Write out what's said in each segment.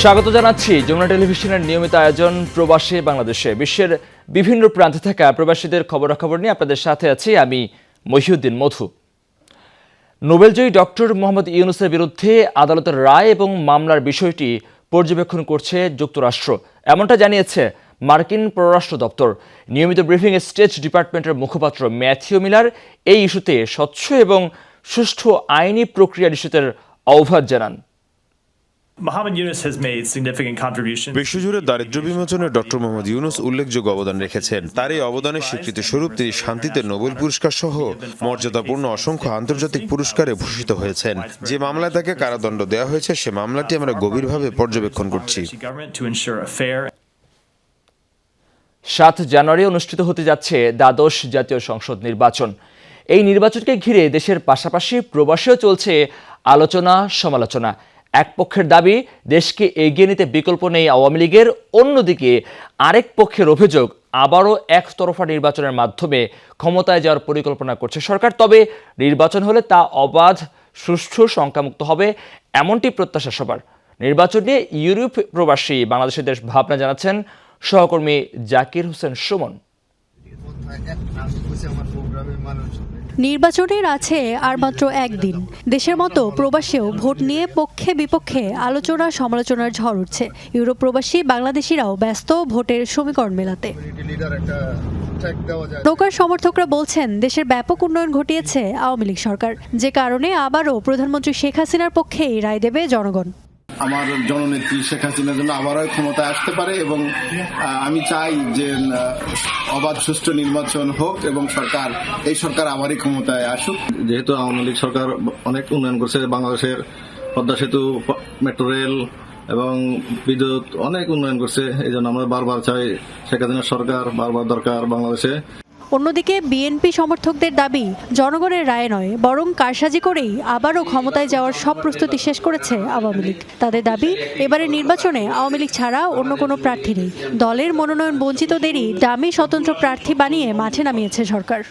স্বাগত জানাচ্ছি যমুনা টেলিভিশনের নিয়মিত আয়োজন প্রবাসী বাংলাদেশে। বিশ্বের বিভিন্ন প্রান্তে থাকা প্রবাসীদের খবরাখবর নিয়ে আপনাদের সাথে আছি আমি মহিউদ্দিন মধু। নোবেলজয়ী ডক্টর মোহাম্মদ ইউনূসের বিরুদ্ধে আদালতের রায় এবং মামলার বিষয়টি পর্যবেক্ষণ করছে যুক্তরাষ্ট্র, এমনটা জানিয়েছে মার্কিন পররাষ্ট্র দপ্তর। নিয়মিত ব্রিফিং স্টেট ডিপার্টমেন্টের মুখপাত্র ম্যাথিউ মিলার এই ইস্যুতে স্বচ্ছ এবং সুষ্ঠু আইনি প্রক্রিয়া নিশ্চিতের আহ্বান জানান। বিশ্বজুড়ে দারিদ্র্য বিমোচনে ডক্টর মোহাম্মদ ইউনূস উল্লেখযোগ্য অবদান রেখেছেন। তার এই অবদানের স্বীকৃতি স্বরূপ তিনি শান্তিতে নোবেল পুরস্কার সহ মর্যাদাপূর্ণ অসংখ্য আন্তর্জাতিক পুরস্কারে ভূষিত হয়েছেন। যে মামলায় তাকে কারাদণ্ড দেওয়া হয়েছে সে মামলাটি আমরা গভীরভাবে পর্যবেক্ষণ করছি। 7 জানুয়ারি অনুষ্ঠিত হতে যাচ্ছে দ্বাদশ জাতীয় সংসদ নির্বাচন। এই নির্বাচনকে ঘিরে দেশের পাশাপাশি প্রবাসেও চলছে আলোচনা সমালোচনা। এক পক্ষের দাবি দেশকে এগিয়ে নিতে বিকল্প নেই আওয়ামী লীগের, অন্যদিকে আরেক পক্ষের অভিযোগ আবারও একতরফা নির্বাচনের মাধ্যমে ক্ষমতায় যাওয়ার পরিকল্পনা করছে সরকার। তবে নির্বাচন হলে তা অবাধ, সুষ্ঠু, শঙ্কামুক্ত হবে এমনটি প্রত্যাশা সবার। নির্বাচন নিয়ে ইউরোপ প্রবাসী বাংলাদেশিদের ভাবনা জানাচ্ছেন সহকর্মী জাকির হোসেন সুমন। নির্বাচনের আছে আর মাত্র একদিন। দেশের মতো প্রবাসেও ভোট নিয়ে পক্ষে বিপক্ষে আলোচনা সমালোচনার ঝড় উঠছে। ইউরোপ প্রবাসী বাংলাদেশিরাও ব্যস্ত ভোটের সমীকরণ মেলাতে। নৌকার সমর্থকরা বলছেন দেশের ব্যাপক উন্নয়ন ঘটিয়েছে আওয়ামী লীগ সরকার, যে কারণে আবারও প্রধানমন্ত্রী শেখ হাসিনার পক্ষেই রায় দেবে জনগণ। আমার জননেত্রী শেখ হাসিনার জন্য আবারও ক্ষমতায় আসতে পারে এবং আমি চাই যে অবাধ সুষ্ঠু নির্বাচন হোক এবং এই সরকার আবারই ক্ষমতায় আসুক। যেহেতু আওয়ামী লীগ সরকার অনেক উন্নয়ন করছে, বাংলাদেশের পদ্মা সেতু, মেট্রো রেল এবং বিদ্যুৎ অনেক উন্নয়ন করছে, এই জন্য আমরা বারবার চাই শেখ হাসিনার সরকার বারবার দরকার বাংলাদেশে। অন্যদিকে বিএনপি সমর্থকদের দাবি জনগণের রায় নয়, বরং কারসাজি করেই আবারও ক্ষমতায় যাওয়ার সব প্রস্তুতি শেষ করেছে আওয়ামী লীগ। তাদের দাবি এবারের নির্বাচনে আওয়ামী লীগ ছাড়া অন্য কোনো প্রার্থী নেই। দলের মনোনয়ন বঞ্চিতদেরই ডামি স্বতন্ত্র প্রার্থী বানিয়ে মাঠে নামিয়েছে সরকার।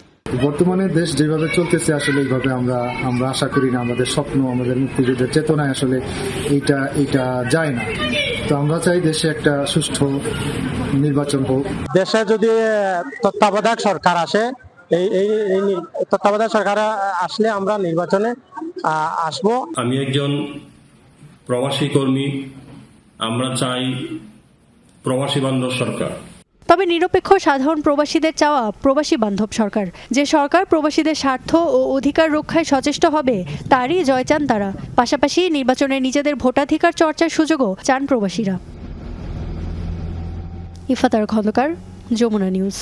বর্তমানে দেশ যেভাবে চলতেছে আসলে এইভাবে আমরা আশা করি না। আমাদের স্বপ্ন, আমাদের মুক্তিযুদ্ধের চেতনায় আসলে এইটা যায় না। তো আমরা চাই দেশে একটা সুষ্ঠু নির্বাচন হোক। দেশে যদি তত্ত্বাবধায়ক সরকার আসে, এই তত্ত্বাবধায়ক সরকার আসলে আমরা নির্বাচনে আসব। আমি একজন প্রবাসী কর্মী, আমরা চাই প্রবাসী বান্ধব সরকার। তবে নিরপেক্ষ সাধারণ প্রবাসীদের চাওয়া প্রবাসী বান্ধব সরকার। যে সরকার প্রবাসীদের স্বার্থ ও অধিকার রক্ষায় সচেষ্ট হবে তারই জয় চান তারা। পাশাপাশি নির্বাচনে নিজেদের ভোটাধিকার চর্চার সুযোগও চান প্রবাসীরা। ইফাতার খন্দকার, যমুনা নিউজ।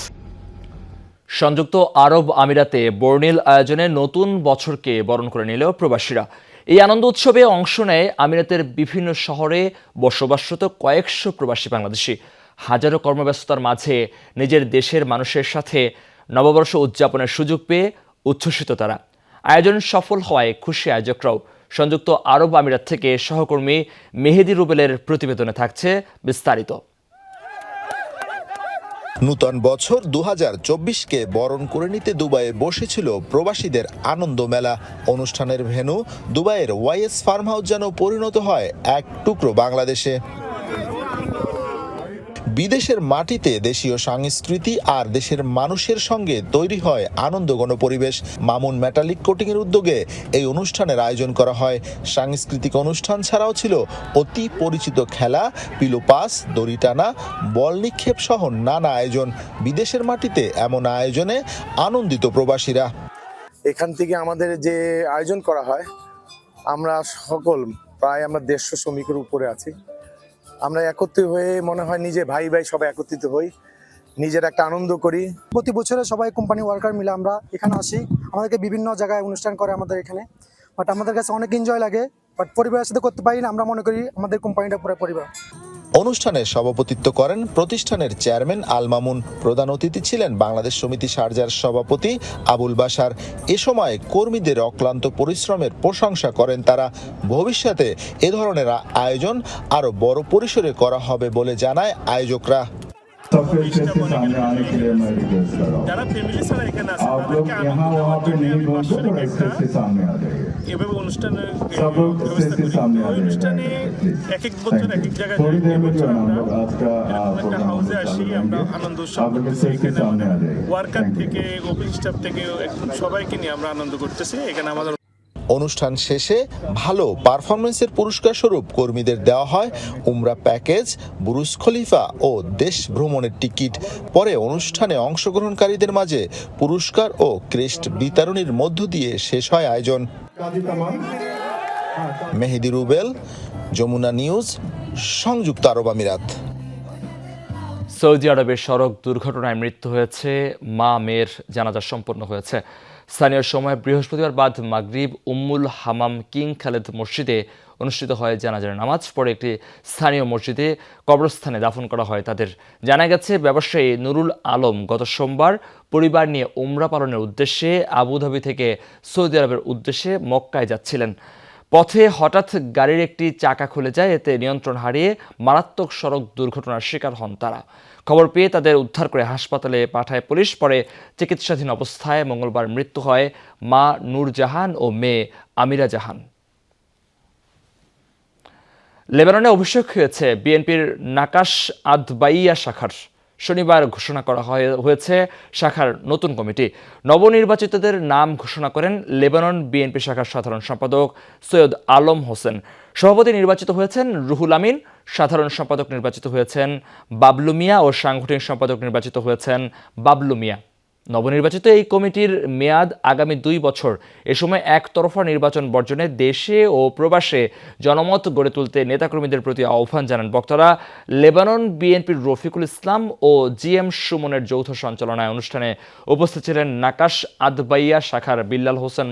সংযুক্ত আরব আমিরাতে বর্ণিল আয়োজনে নতুন বছরকে বরণ করে নিল প্রবাসীরা। এই আনন্দ উৎসবে অংশ নেয় আমিরাতের বিভিন্ন শহরে বসবাসরত কয়েকশো প্রবাসী বাংলাদেশি। হাজারো কর্মব্যস্ততার মাঝে নিজের দেশের মানুষের সাথে নববর্ষ উদযাপনের সুযোগ পেয়ে উচ্ছ্বসিত তারা। আয়োজন সফল হওয়ায় খুশি আয়োজকরাও। সংযুক্ত আরব আমিরাত থেকে সহকর্মী মেহেদি রুবেলের প্রতিবেদনে থাকছে বিস্তারিত। নূতন বছর 2024কে বরণ করে নিতে দুবাইয়ে বসেছিল প্রবাসীদের আনন্দ মেলা। অনুষ্ঠানের ভেন্যু দুবাইয়ের ওয়াইএস ফার্ম হাউস যেন পরিণত হয় এক টুকরো বাংলাদেশে। বিদেশের মাটিতে দেশীয় সংস্কৃতি আর দেশের মানুষের সঙ্গে তৈরি হয় আনন্দঘন পরিবেশ। মামুন মেটালিক কোটিং এর উদ্যোগে এই অনুষ্ঠানের আয়োজন করা হয়। সাংস্কৃতিক অনুষ্ঠান ছাড়াও ছিল অতি পরিচিত খেলা, পিলো পাস, দড়ি টানা, বল নিক্ষেপ সহ নানা আয়োজন। বিদেশের মাটিতে এমন আয়োজনে আনন্দিত প্রবাসীরা। এখান থেকে আমাদের যে আয়োজন করা হয়, আমরা প্রায় 150 শ্রমিকের উপরে আছি। আমরা একত্রিত হয়ে মনে হয় নিজে ভাই সবাই একত্রিত হই, নিজের একটা আনন্দ করি। প্রতি বছরে সবাই কোম্পানি ওয়ার্কার মিলে আমরা এখানে আসি। আমাদেরকে বিভিন্ন জায়গায় অনুষ্ঠান করে আমাদের এখানে, বাট আমাদের কাছে অনেক এনজয় লাগে। বাট পরিবারের সাথে করতে পারি না। আমরা মনে করি আমাদের কোম্পানিটা পুরো পরিবার। অনুষ্ঠানে সভাপতিত্ব করেন প্রতিষ্ঠানের চেয়ারম্যান আল মামুন। প্রধান অতিথি ছিলেন বাংলাদেশ সমিতি শারজার সভাপতি আবুল বাশার। এ সময় কর্মীদের অক্লান্ত পরিশ্রমের প্রশংসা করেন তারা। ভবিষ্যতে এ ধরনের আয়োজন আরো বড় পরিসরে করা হবে বলে জানায় আয়োজকরা। सबके स्टेज के सामने आने के लिए मैं रिक्वेस्ट कर रहा हूँ। आप लोग यहाँ वहाँ पे नहीं घूमते, थोड़ा स्टेज के सामने आ जाइए। सब लोग स्टेज के सामने आ जाइए। थोड़ी देर में जो है ना हम लोग आज का प्रोग्राम चालू करेंगे। आप लोग स्टेज के सामने आ जाइए। অনুষ্ঠান শেষে ভালো পারফরমেন্সের পুরস্কার স্বরূপ কর্মীদের দেওয়া হয় উমরা প্যাকেজ, বুরুজ খলিফা ও দেশ ভ্রমণের টিকিট। পরে অনুষ্ঠানে অংশগ্রহণকারীদের মাঝে পুরস্কার ও ক্রেস্ট বিতরণের মধ্য দিয়ে শেষ হয় আয়োজন। মেহেদি রুবেল, যমুনা নিউজ, সংযুক্ত আরব আমিরাত। সৌদি আরবের সড়ক দুর্ঘটনায় মৃত্যু হয়েছে, মা মেয়ের জানাজা সম্পন্ন হয়েছে। স্থানীয় সময় বৃহস্পতিবার বাদ মাগরিব উম্মুল হামাম কিং খালেদ মসজিদে অনুষ্ঠিত হয় জানাজার নামাজ। পরে একটি স্থানীয় মসজিদে কবরস্থানে দাফন করা হয় তাদের। জানা গেছে ব্যবসায়ী নুরুল আলম গত সোমবার পরিবার নিয়ে উমরা পালনের উদ্দেশ্যে আবুধাবি থেকে সৌদি আরবের উদ্দেশ্যে মক্কায় যাচ্ছিলেন। পথে হঠাৎ গাড়ির একটি চাকা খুলে যায়, এতে নিয়ন্ত্রণ হারিয়ে মারাত্মক সড়ক দুর্ঘটনার শিকার হন তারা। খবর পেয়ে তাদের উদ্ধার করে হাসপাতালে পাঠায় পুলিশ। পরে চিকিৎসাধীন অবস্থায় মঙ্গলবার মৃত্যু হয় মা নূরজাহান ও মেয়ে আমিরা জাহান। লেবাননে অভিষেক হয়েছে বিএনপির নাকাশ আদবাইয়া শাখার। শনিবার ঘোষণা করা হয়েছে শাখার নতুন কমিটি। নবনির্বাচিতদের নাম ঘোষণা করেন লেবানন বিএনপি শাখার সাধারণ সম্পাদক সৈয়দ আলম হোসেন। সভাপতি নির্বাচিত হয়েছেন রুহুল আমিন, সাধারণ সম্পাদক নির্বাচিত হয়েছেন বাবলু মিয়া ও সাংগঠনিক সম্পাদক নির্বাচিত হয়েছেন বাবলু মিয়া। নবনির্বাচিত এই কমিটির মেয়াদ আগামী 2 বছর। এ সময় একতরফা নির্বাচন বর্জনে দেশে ও প্রবাসে জনমত গড়ে তুলতে নেতাকর্মীদের প্রতি আহ্বান জানান বক্তারা। লেবানন বিএনপির রফিকুল ইসলাম ও জিএম সুমনের যৌথ সঞ্চালনায় অনুষ্ঠানে উপস্থিত ছিলেন নাকাশ আদবাইয়া শাখার বিল্লাল হোসেন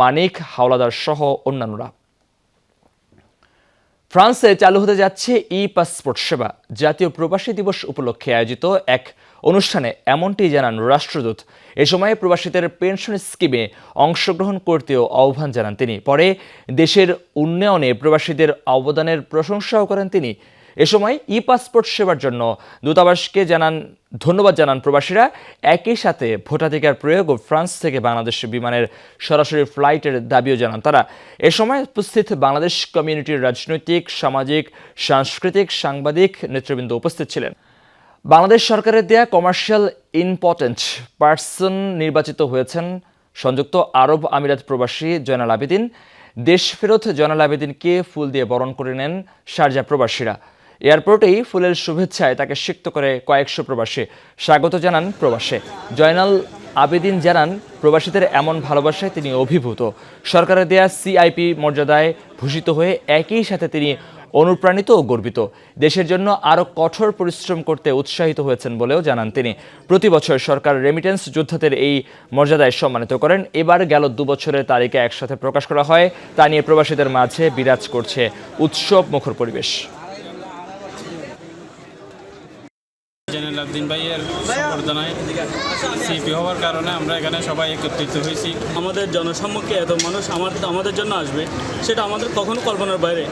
মানিক হাওলাদার সহ অন্যান্যরা। ফ্রান্সে চালু হতে যাচ্ছে ই পাসপোর্ট সেবা। জাতীয় প্রবাসী দিবস উপলক্ষে আয়োজিত এক অনুষ্ঠানে এমনটি জানান রাষ্ট্রদূত। এ সময় প্রবাসীদের পেনশন স্কিমে অংশগ্রহণ করতেও আহ্বান জানান তিনি। পরে দেশের উন্নয়নে প্রবাসীদের অবদানের প্রশংসাও করেন তিনি। এ সময় ই পাসপোর্ট সেবার জন্য দূতাবাসকে ধন্যবাদ জানান প্রবাসীরা। একই সাথে ভোটাধিকার প্রয়োগ ও ফ্রান্স থেকে বাংলাদেশ বিমানের সরাসরি ফ্লাইটের দাবিও জানান তারা। এ সময় উপস্থিত বাংলাদেশ কমিউনিটির রাজনৈতিক, সামাজিক, সাংস্কৃতিক, সাংবাদিক নেতৃবৃন্দ উপস্থিত ছিলেন। বাংলাদেশ সরকারের দেয়া কমার্শিয়াল ইম্পর্টেন্ট পার্সন নির্বাচিত হয়েছেন সংযুক্ত আরব আমিরাত প্রবাসী জয়নাল আবেদিন। দেশ ফেরত জয়নাল আবেদিনকে ফুল দিয়ে বরণ করে নেন শারজা প্রবাসীরা। এয়ারপোর্টেই ফুলের শুভেচ্ছায় তাকে সিক্ত করে কয়েকশো প্রবাসী স্বাগত জানান প্রবাসে। জয়নাল আবেদিন জানান প্রবাসীদের এমন ভালোবাসায় তিনি অভিভূত। সরকারের দেয়া সিআইপি মর্যাদায় ভূষিত হয়ে একই সাথে তিনি অনুপ্রাণিত ও গর্বিত। দেশের জন্য আরও কঠোর পরিশ্রম করতে উৎসাহিত হয়েছেন বলেও জানান তিনি। প্রতি বছর সরকার রেমিটেন্স যোদ্ধাদের এই মর্যাদায় সম্মানিত করেন। এবার গেল 2 বছরের তালিকা একসাথে প্রকাশ করা হয়। তা নিয়ে প্রবাসীদের মাঝে বিরাজ করছে উৎসব মুখর পরিবেশ। জয়নাল আবেদিন ভাইয়ের সম্বর্ধনায় সিপি হওয়ার কারণে আমরা এখানে সবাই একত্রিত হয়েছি। আমাদের জনসম্মুখে এত মানুষ আমাদের জন্য আসবে, সেটা আমাদের কখনো কল্পনার বাইরে।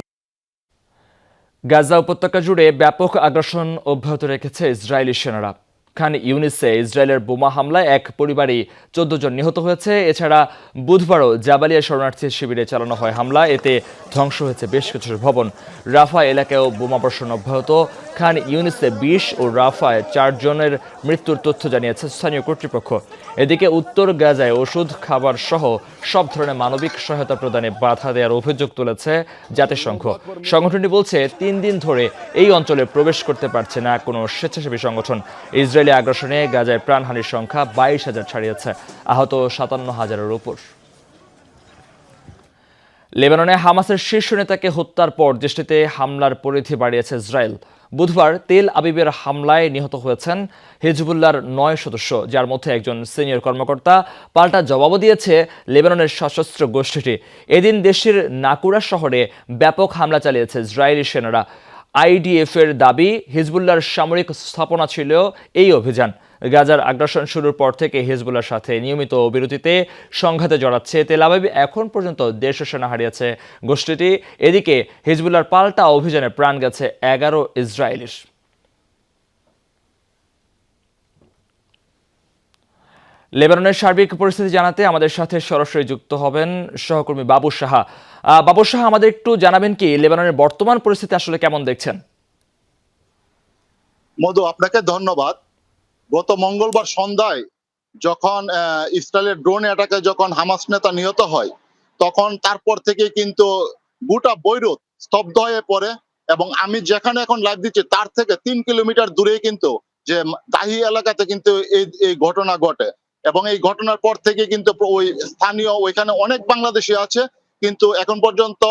গাজা উপত্যকা জুড়ে ব্যাপক আগ্রাসন অব্যাহত রেখেছে ইসরায়েলি সেনারা। খান ইউনিসে ইসরায়েলের বোমা হামলায় এক পরিবারই 14 জন নিহত হয়েছে। এছাড়া বুধবারও জাবালিয়া শরণার্থী শিবিরে চালানো হয় হামলা, এতে ধ্বংস হয়েছে বেশ কিছু ভবন। রাফা এলাকায়ও বোমাবর্ষণ অব্যাহত। খান ইউনিসে 20 ও রাফায় 4 জনের মৃত্যুর তথ্য জানিয়েছে স্থানীয় কর্তৃপক্ষ। এদিকে উত্তর গাজায় ওষুধ, খাবার সহ সব ধরনের মানবিক সহায়তা প্রদানে বাধা দেওয়ার অভিযোগ তুলেছে জাতিসংঘ। সংগঠনটি বলছে 3 দিন ধরে এই অঞ্চলে প্রবেশ করতে পারছে না কোনো স্বেচ্ছাসেবী সংগঠন। ইসরায়েলি আগ্রাসনে গাজায় প্রাণহানির সংখ্যা 22,000 ছাড়িয়েছে, আহত 57,000-এর উপর। লেবাননে হামাসের শীর্ষ নেতাকে হত্যার পর দেশটিতে হামলার পরিধি বাড়িয়েছে ইসরায়েল। বুধবার তেল আবিবের হামলায় নিহত হয়েছেন হিজবুল্লাহর 9 সদস্য, যার মধ্যে একজন সিনিয়র কর্মকর্তা। পাল্টা জবাবও দিয়েছে লেবাননের সশস্ত্র গোষ্ঠীটি। এদিন দেশের নাকুরা শহরে ব্যাপক হামলা চালিয়েছে ইসরায়েলি সেনারা। আইডিএফের দাবি হিজবুল্লাহর সামরিক স্থাপনা ছিল এই অভিযান। গাজার আগ্রাসন শুরুর পর থেকে হিজবুল্লাহর সাথে নিয়মিত বিরতিতে সংঘাতে জড়াচ্ছে তেল আবিব। এখন পর্যন্ত 150 সেনা হারিয়েছে গোষ্ঠীটি। এদিকে হিজবুল্লাহর পাল্টা অভিযানে প্রাণ গেছে 11 ইসরায়েলির। লেবাননের সার্বিক পরিস্থিতি জানাতে আমাদের সাথে সরাসরি যুক্ত হবেন সহকর্মী বাবু সাহা। বাবু সাহা, আমাদের একটু জানাবেন কি লেবাননের বর্তমান পরিস্থিতি আসলে কেমন দেখছেন? মধু, আপনাকে ধন্যবাদ। গত মঙ্গলবার সন্ধ্যায় যখন ইসরায়েলের ড্রোন অ্যাটাকে যখন হামাস নেতা নিহত হয়, তখন তারপর থেকে কিন্তু গোটা বৈরুত স্তব্ধ হয়ে পড়ে। এবং আমি যেখানে এখন লাইভ দিচ্ছি তার থেকে 3 কিলোমিটার দূরে কিন্তু যে দাহি এলাকাতে কিন্তু এই ঘটনা ঘটে। এবং এই ঘটনার পর থেকে কিন্তু ওই স্থানীয় ওইখানে অনেক বাংলাদেশি আছে, কিন্তু এখন পর্যন্ত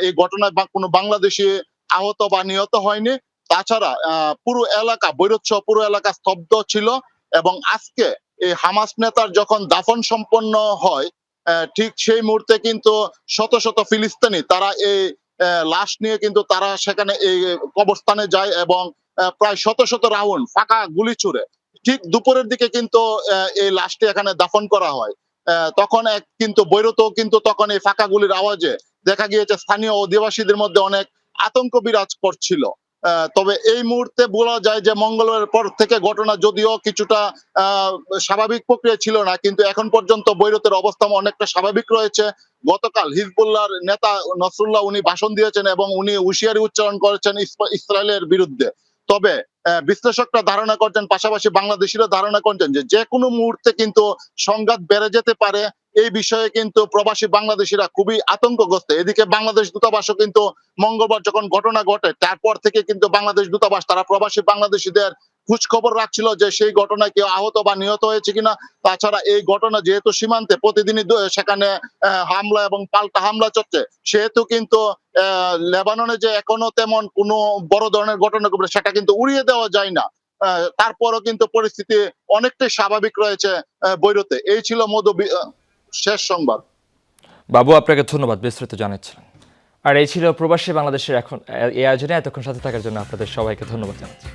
এই ঘটনায় কোনো বাংলাদেশি আহত বা নিহত হয়নি। তাছাড়া পুরো এলাকা বৈরুত সহ পুরো এলাকা স্তব্ধ ছিল। এবং আজকে এই হামাস নেতার যখন দাফন সম্পন্ন হয়, ঠিক সেই মুহূর্তে কিন্তু শত শত ফিলিস্তিনি তারা এই লাশ নিয়ে কিন্তু তারা সেখানে এই কবরস্থানে যায় এবং প্রায় শত শত রাউন্ড ফাঁকা গুলি ছুড়ে ঠিক দুপুরের দিকে কিন্তু এই লাশটি এখানে দাফন করা হয়। তখন কিন্তু বৈরুতেও কিন্তু তখন এই ফাঁকা গুলির আওয়াজে দেখা গিয়েছে স্থানীয় অধিবাসীদের মধ্যে অনেক আতঙ্ক বিরাজ করছিল। তবে এই মুহূর্তে বলা যায় যে মঙ্গলবারের পর থেকে ঘটনা যদিও কিছুটা স্বাভাবিক প্রক্রিয়া ছিল না, কিন্তু এখন পর্যন্ত বৈরুতের অবস্থা অনেকটা স্বাভাবিক রয়েছে। গতকাল হিজবুল্লাহর নেতা নসরুল্লাহ উনি ভাষণ দিয়েছেন এবং উনি হুঁশিয়ারি উচ্চারণ করেছেন ইসরায়েলের বিরুদ্ধে। তবে বিশ্লেষকরা ধারণা করছেন, পাশাপাশি বাংলাদেশিরা ধারণা করছেন যে কোনো মুহূর্তে কিন্তু সংঘাত বেড়ে যেতে পারে। এই বিষয়ে কিন্তু প্রবাসী বাংলাদেশিরা খুবই আতঙ্কগ্রস্ত। এদিকে বাংলাদেশ দূতাবাসও কিন্তু মঙ্গলবার যখন ঘটনা ঘটে তারপর থেকে কিন্তু বাংলাদেশ দূতাবাস তারা প্রবাসী বাংলাদেশিদের খোঁজ খবর রাখছিল যে সেই ঘটনায় কেউ আহত বা নিহত হয়েছে কিনা। তাছাড়া এই ঘটনা যেহেতু সীমান্তে প্রতিদিনই সেখানে হামলা এবং পাল্টা হামলা চলছে, সেহেতু কিন্তু লেবাননে যে এখনো তেমন কোনো বড় ধরনের ঘটনা ঘটবে সেটা কিন্তু উড়িয়ে দেওয়া যায় না। তারপরও কিন্তু পরিস্থিতি অনেকটাই স্বাভাবিক রয়েছে বৈরুতে। এই ছিল মধু শেষ সংবাদ। বাবু, আপনাকে ধন্যবাদ বিস্তারিত জানাচ্ছিলেন। আর এই ছিল প্রবাসী বাংলাদেশের এখন এই আয়োজনে এতক্ষণ সাথে থাকার জন্য আপনাদের সবাইকে ধন্যবাদ জানাচ্ছি।